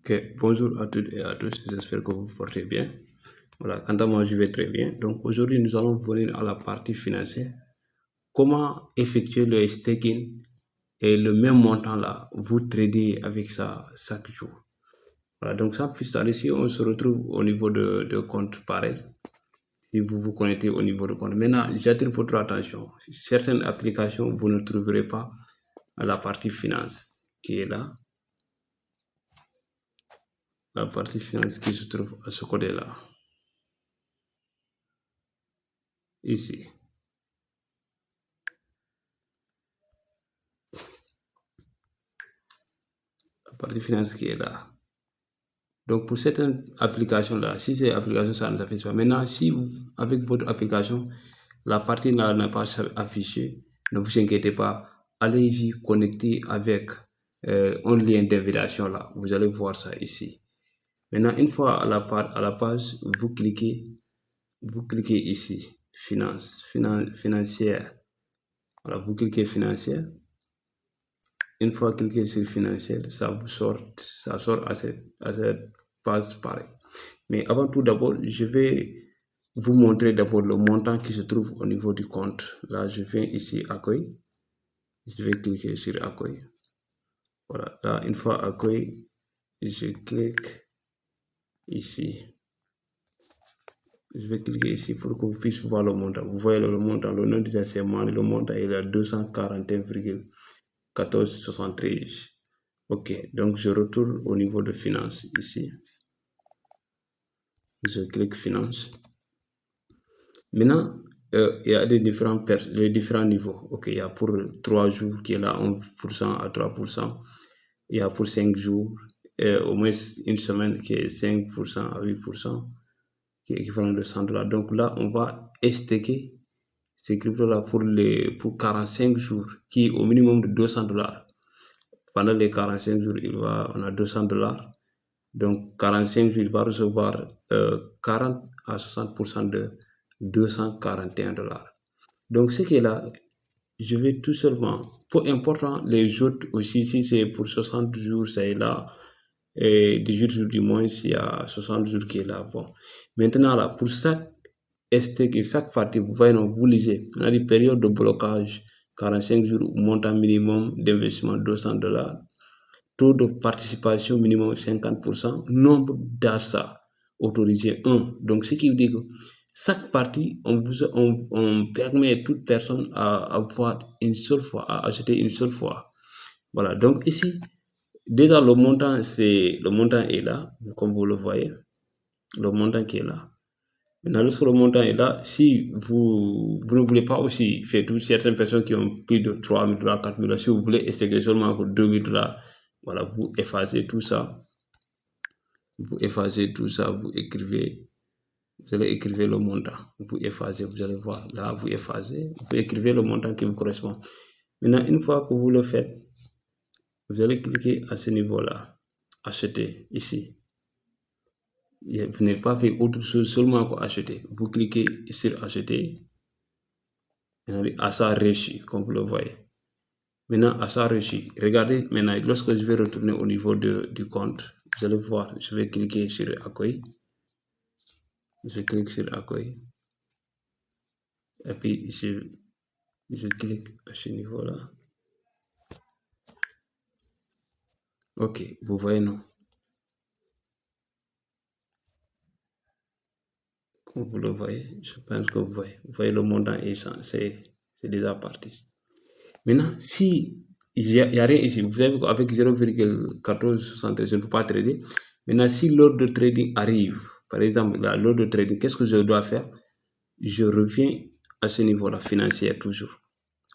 Ok, bonjour à toutes et à tous, j'espère que vous vous portez bien. Voilà, quant à moi, je vais très bien. Donc aujourd'hui, nous allons venir à la partie financière. Comment effectuer le staking et le même montant là, vous tradez avec ça chaque jour. Voilà, donc sans plus tarder, si on se retrouve au niveau de compte pareil, si vous vous connectez au niveau de compte. Maintenant, j'attire votre attention. Certaines applications, vous ne trouverez pas à la partie finance qui est là. La partie finance qui se trouve à ce côté-là. Ici. La partie finance qui est là. Donc pour certaines applications-là, si ces applications, ça ne s'affiche pas. Maintenant, si vous, avec votre application, la partie là n'est pas affichée, ne vous inquiétez pas. Allez-y connecter avec un lien d'invitation là. Vous allez voir ça ici. Maintenant, une fois à la page, vous cliquez ici, financière. Voilà, vous cliquez financière. Une fois cliqué sur financière, ça sort à cette page pareil. Mais avant tout, d'abord, je vais vous montrer d'abord le montant qui se trouve au niveau du compte. Là, je viens ici, accueil. Je vais cliquer sur accueil. Voilà, là, une fois accueil, je clique ici. Je vais cliquer ici pour que vous puissiez voir le montant. Vous voyez le montant, le nom du versement, le montant est à 241,1473. Ok, donc je retourne au niveau de finance ici. Je clique finance. Maintenant, il y a les différents niveaux. Ok, il y a pour 3 jours qui est là 1% à 3%. Il y a pour 5 jours, au moins une semaine qui est 5% à 8%, qui est équivalent de $100. Donc là, on va staker ces cryptos-là pour 45 jours, qui est au minimum de $200. Pendant les 45 jours, on a $200. Donc 45 jours, il va recevoir 40 à 60% de $241. Donc ce qui est là, je vais tout seulement, peu importe les autres aussi, si c'est pour 60 jours, ça est là, et 18 jours du moins, s'il y a 60 jours qui est là. Bon. Maintenant, là, pour chaque STK, chaque partie, vous voyez, vous lisez, on a des périodes de blocage, 45 jours, montant minimum d'investissement $200, taux de participation minimum 50%, nombre d'achats autorisé 1. Donc, ce qui veut dire que chaque partie, on permet à toute personne à avoir une seule fois, à acheter une seule fois. Voilà. Donc, ici, déjà, le montant est là, comme vous le voyez, le montant qui est là. Maintenant, lorsque le montant est là, si vous ne voulez pas aussi faire tout, certaines personnes qui ont plus de 3 000 $, 4 000 $, si vous voulez essayer seulement pour 2 000 $, voilà, vous effacez tout ça. Vous effacez tout ça, vous allez écrire le montant. Vous effacez, vous allez voir. Là, vous effacez, vous écrivez le montant qui vous correspond. Maintenant, une fois que vous le faites, vous allez cliquer à ce niveau-là. Acheter, ici. Vous n'avez pas fait autre chose, seulement pour acheter. Vous cliquez sur acheter. Achat reçu, comme vous le voyez. Maintenant, achat reçu. Regardez, maintenant, lorsque je vais retourner au niveau du compte, vous allez voir, je vais cliquer sur accueil. Je clique sur accueil. Et puis, je clique à ce niveau-là. Ok, vous voyez, non? Comme vous le voyez, je pense que vous voyez. Vous voyez, le montant c'est déjà parti. Maintenant, si il n'y a rien ici, vous savez qu'avec 0,1473, je ne peux pas trader. Maintenant, si l'ordre de trading arrive, par exemple, l'ordre de trading, qu'est-ce que je dois faire? Je reviens à ce niveau-là, financier toujours,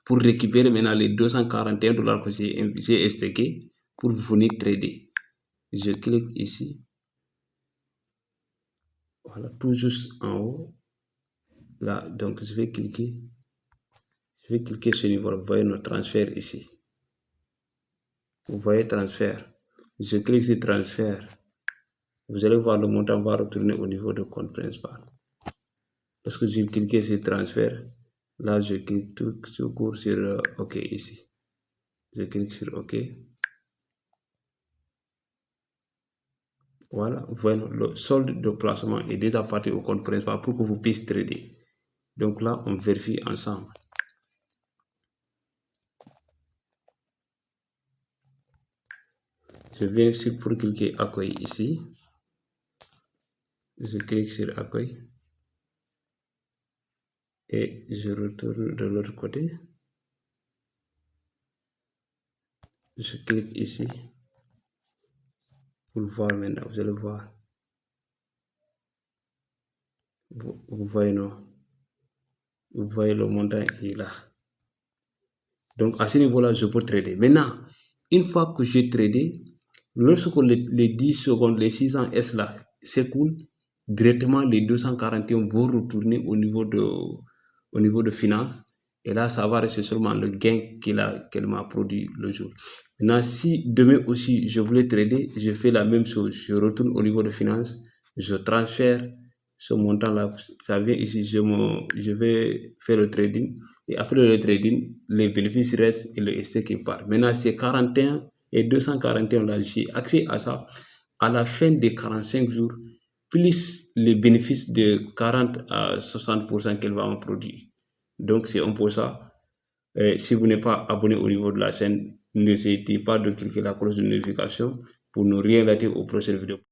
pour récupérer maintenant les $241 que j'ai stacké pour venir trader. Je clique ici. Voilà, tout juste en haut. Là, donc je vais cliquer. Je vais cliquer sur le niveau. Vous voyez notre transfert ici. Vous voyez transfert. Je clique sur transfert. Vous allez voir le montant va retourner au niveau de compte principal. Lorsque j'ai cliqué sur transfert, là je clique tout court sur OK ici. Je clique sur OK. Voilà, voilà, le solde de placement est déjà parti au compte principal pour que vous puissiez trader. Donc là, on vérifie ensemble. Je viens ici pour cliquer accueil ici. Je clique sur accueil. Et je retourne de l'autre côté. Je clique ici pour voir maintenant. Vous allez voir. Vous voyez, non? Vous voyez le montant qui est là. Donc à ce niveau-là, je peux trader. Maintenant, une fois que j'ai tradé, lorsque les 10 secondes, les 600 S là s'écoulent, directement les 241 vont retourner au niveau de finance. Et là, ça va rester seulement le gain qu'elle m'a produit le jour. Maintenant, si demain aussi je voulais trader, je fais la même chose. Je retourne au niveau de finance, je transfère ce montant-là. Ça vient ici, je vais faire le trading. Et après le trading, les bénéfices restent et le ST qui part. Maintenant, c'est 41 et 241 là, j'ai accès à ça à la fin des 45 jours, plus les bénéfices de 40 à 60% qu'elle va me produire. Donc, c'est un peu ça. Si vous n'êtes pas abonné au niveau de la chaîne, n'hésitez pas de cliquer la cloche de notification pour ne rien rater aux prochaines vidéos.